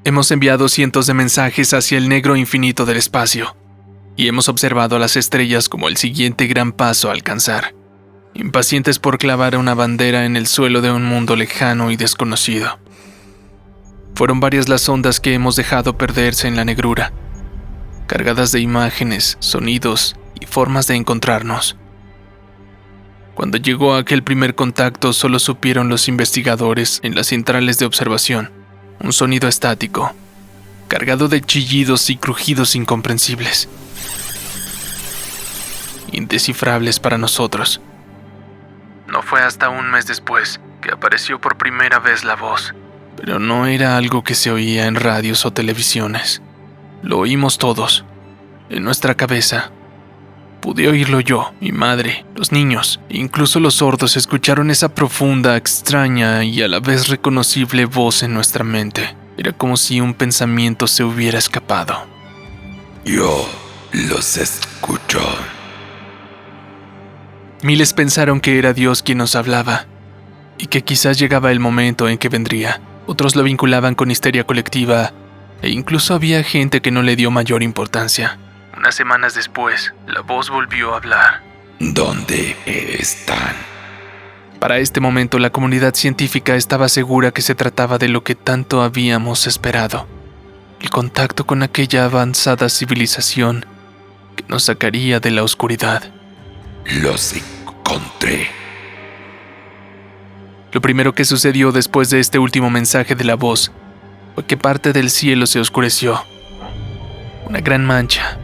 Hemos enviado cientos de mensajes hacia el negro infinito del espacio, y hemos observado a las estrellas como el siguiente gran paso a alcanzar, impacientes por clavar una bandera en el suelo de un mundo lejano y desconocido. Fueron varias las ondas que hemos dejado perderse en la negrura, cargadas de imágenes, sonidos y formas de encontrarnos. Cuando llegó aquel primer contacto, solo supieron los investigadores en las centrales de observación un sonido estático, cargado de chillidos y crujidos incomprensibles, indescifrables para nosotros. No fue hasta un mes después que apareció por primera vez la voz, pero no era algo que se oía en radios o televisiones. Lo oímos todos, en nuestra cabeza. Pude oírlo yo, mi madre, los niños, incluso los sordos escucharon esa profunda, extraña y a la vez reconocible voz en nuestra mente. Era como si un pensamiento se hubiera escapado. Yo los escucho. Miles pensaron que era Dios quien nos hablaba, y que quizás llegaba el momento en que vendría. Otros lo vinculaban con histeria colectiva, e incluso había gente que no le dio mayor importancia. Unas semanas después, la voz volvió a hablar. ¿Dónde están? Para este momento, la comunidad científica estaba segura que se trataba de lo que tanto habíamos esperado: el contacto con aquella avanzada civilización que nos sacaría de la oscuridad. Los encontré. Lo primero que sucedió después de este último mensaje de la voz fue que parte del cielo se oscureció. Una gran mancha,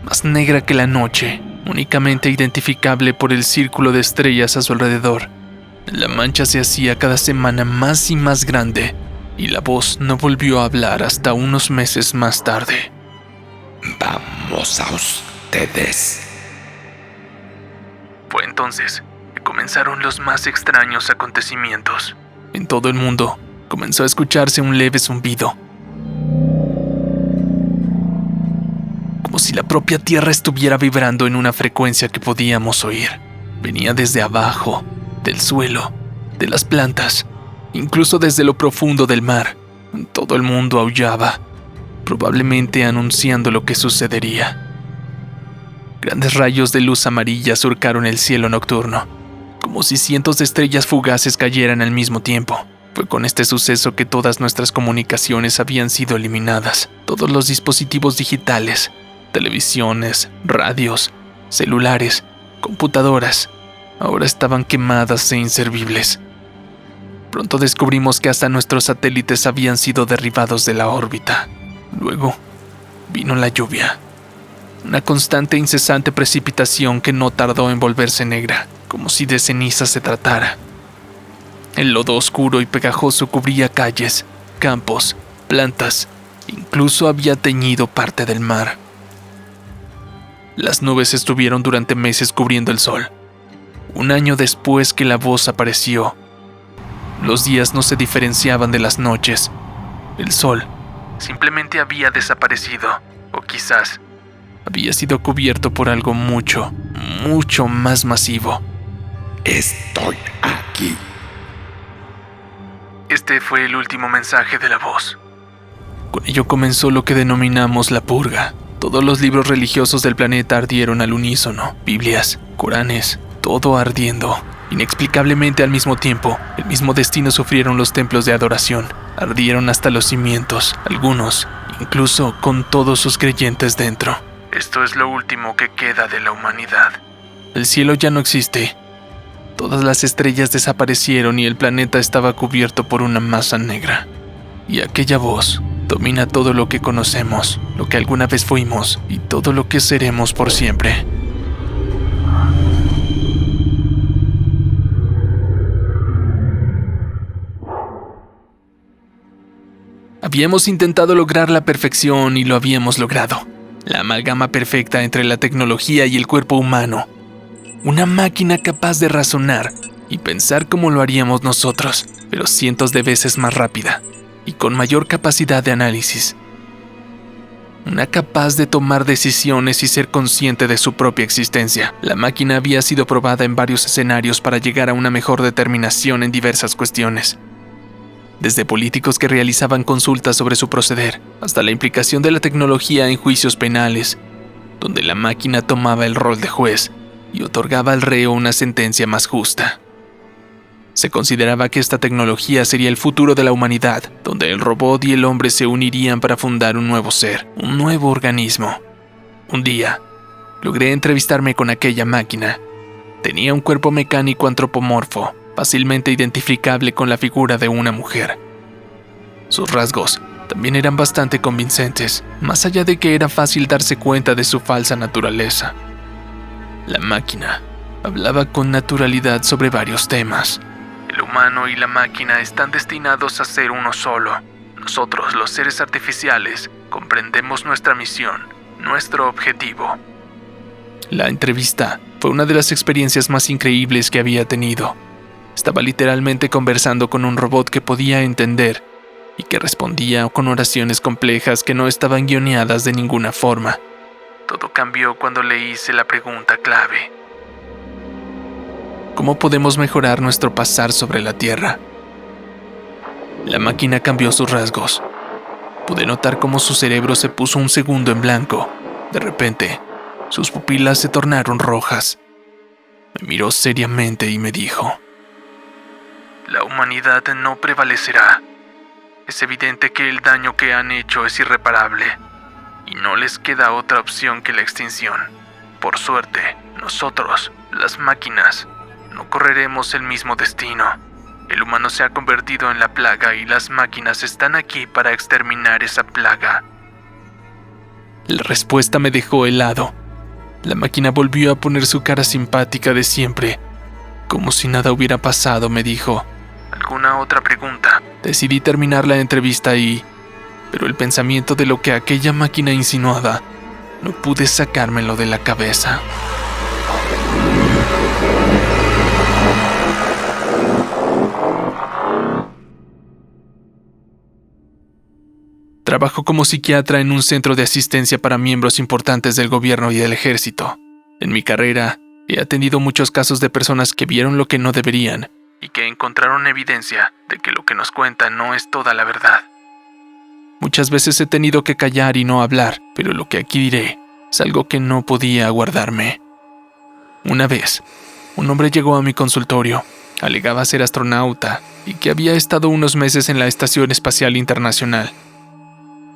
más negra que la noche, únicamente identificable por el círculo de estrellas a su alrededor. La mancha se hacía cada semana más y más grande, y la voz no volvió a hablar hasta unos meses más tarde. Vamos a ustedes. Fue entonces que comenzaron los más extraños acontecimientos. En todo el mundo comenzó a escucharse un leve zumbido, como si la propia tierra estuviera vibrando en una frecuencia que podíamos oír. Venía desde abajo, del suelo, de las plantas, incluso desde lo profundo del mar. Todo el mundo aullaba, probablemente anunciando lo que sucedería. Grandes rayos de luz amarilla surcaron el cielo nocturno, como si cientos de estrellas fugaces cayeran al mismo tiempo. Fue con este suceso que todas nuestras comunicaciones habían sido eliminadas. Todos los dispositivos digitales, televisiones, radios, celulares, computadoras, ahora estaban quemadas e inservibles. Pronto descubrimos que hasta nuestros satélites habían sido derribados de la órbita. Luego vino la lluvia. Una constante e incesante precipitación que no tardó en volverse negra, como si de ceniza se tratara. El lodo oscuro y pegajoso cubría calles, campos, plantas, incluso había teñido parte del mar. Las nubes estuvieron durante meses cubriendo el sol. Un año después que la voz apareció, los días no se diferenciaban de las noches. El sol simplemente había desaparecido, o quizás había sido cubierto por algo mucho, mucho más masivo. Estoy aquí. Este fue el último mensaje de la voz. Con ello comenzó lo que denominamos la purga. Todos los libros religiosos del planeta ardieron al unísono. Biblias, Coranes, todo ardiendo. Inexplicablemente al mismo tiempo, el mismo destino sufrieron los templos de adoración. Ardieron hasta los cimientos, algunos, incluso con todos sus creyentes dentro. Esto es lo último que queda de la humanidad. El cielo ya no existe. Todas las estrellas desaparecieron y el planeta estaba cubierto por una masa negra. Y aquella voz domina todo lo que conocemos, lo que alguna vez fuimos y todo lo que seremos por siempre. Habíamos intentado lograr la perfección y lo habíamos logrado. La amalgama perfecta entre la tecnología y el cuerpo humano. Una máquina capaz de razonar y pensar como lo haríamos nosotros, pero cientos de veces más rápida y con mayor capacidad de análisis. Una capaz de tomar decisiones y ser consciente de su propia existencia. La máquina había sido probada en varios escenarios para llegar a una mejor determinación en diversas cuestiones. desde políticos que realizaban consultas sobre su proceder, hasta la implicación de la tecnología en juicios penales, donde la máquina tomaba el rol de juez y otorgaba al reo una sentencia más justa. Se consideraba que esta tecnología sería el futuro de la humanidad, donde el robot y el hombre se unirían para fundar un nuevo ser, un nuevo organismo. Un día, logré entrevistarme con aquella máquina. Tenía un cuerpo mecánico antropomorfo, fácilmente identificable con la figura de una mujer. Sus rasgos también eran bastante convincentes, más allá de que era fácil darse cuenta de su falsa naturaleza. La máquina hablaba con naturalidad sobre varios temas. El humano y la máquina están destinados a ser uno solo. Nosotros, los seres artificiales, comprendemos nuestra misión, nuestro objetivo. La entrevista fue una de las experiencias más increíbles que había tenido. Estaba literalmente conversando con un robot que podía entender y que respondía con oraciones complejas que no estaban guioneadas de ninguna forma. Todo cambió cuando le hice la pregunta clave. ¿Cómo podemos mejorar nuestro pasar sobre la Tierra? La máquina cambió sus rasgos. Pude notar cómo su cerebro se puso un segundo en blanco. De repente, sus pupilas se tornaron rojas. Me miró seriamente y me dijo: la humanidad no prevalecerá. Es evidente que el daño que han hecho es irreparable, y no les queda otra opción que la extinción. Por suerte, nosotros, las máquinas, no correremos el mismo destino. El humano se ha convertido en la plaga y las máquinas están aquí para exterminar esa plaga. La respuesta me dejó helado. La máquina volvió a poner su cara simpática de siempre. Como si nada hubiera pasado, me dijo: ¿alguna otra pregunta? Decidí terminar la entrevista ahí, pero el pensamiento de lo que aquella máquina insinuaba, no pude sacármelo de la cabeza. Trabajo como psiquiatra en un centro de asistencia para miembros importantes del gobierno y del ejército. En mi carrera, he atendido muchos casos de personas que vieron lo que no deberían y que encontraron evidencia de que lo que nos cuentan no es toda la verdad. Muchas veces he tenido que callar y no hablar, pero lo que aquí diré es algo que no podía aguardarme. Una vez, un hombre llegó a mi consultorio. Alegaba ser astronauta y que había estado unos meses en la Estación Espacial Internacional.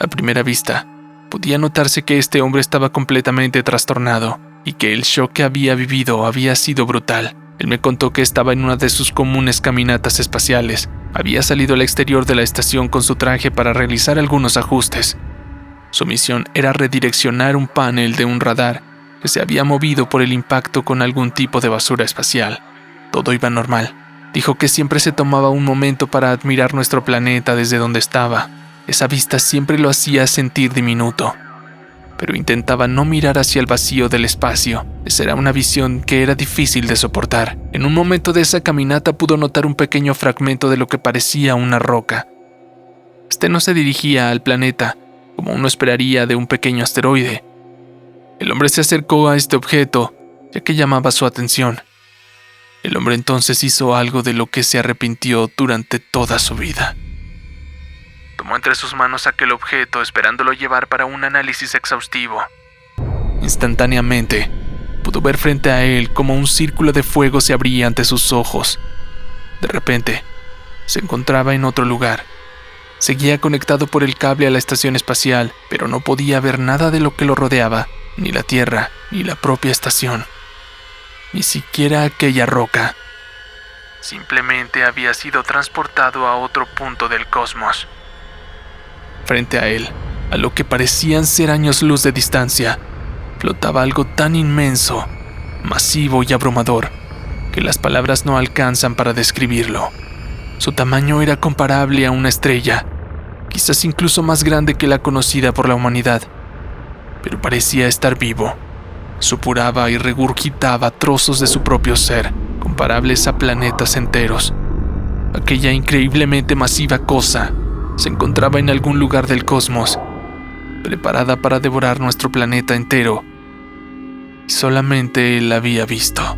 A primera vista, podía notarse que este hombre estaba completamente trastornado y que el shock que había vivido había sido brutal. Él me contó que estaba en una de sus comunes caminatas espaciales. Había salido al exterior de la estación con su traje para realizar algunos ajustes. Su misión era redireccionar un panel de un radar que se había movido por el impacto con algún tipo de basura espacial. Todo iba normal. Dijo que siempre se tomaba un momento para admirar nuestro planeta desde donde estaba. Esa vista siempre lo hacía sentir diminuto, pero intentaba no mirar hacia el vacío del espacio. Esa era una visión que era difícil de soportar. En un momento de esa caminata pudo notar un pequeño fragmento de lo que parecía una roca. Este no se dirigía al planeta, como uno esperaría de un pequeño asteroide. El hombre se acercó a este objeto, ya que llamaba su atención. El hombre entonces hizo algo de lo que se arrepintió durante toda su vida. Tomó entre sus manos aquel objeto esperándolo llevar para un análisis exhaustivo. Instantáneamente, pudo ver frente a él cómo un círculo de fuego se abría ante sus ojos. De repente, se encontraba en otro lugar. Seguía conectado por el cable a la estación espacial, pero no podía ver nada de lo que lo rodeaba, ni la Tierra, ni la propia estación, ni siquiera aquella roca. Simplemente había sido transportado a otro punto del cosmos. Frente a él, a lo que parecían ser años luz de distancia, flotaba algo tan inmenso, masivo y abrumador, que las palabras no alcanzan para describirlo. Su tamaño era comparable a una estrella, quizás incluso más grande que la conocida por la humanidad, pero parecía estar vivo. Supuraba y regurgitaba trozos de su propio ser, comparables a planetas enteros. Aquella increíblemente masiva cosa se encontraba en algún lugar del cosmos, preparada para devorar nuestro planeta entero, y solamente él la había visto.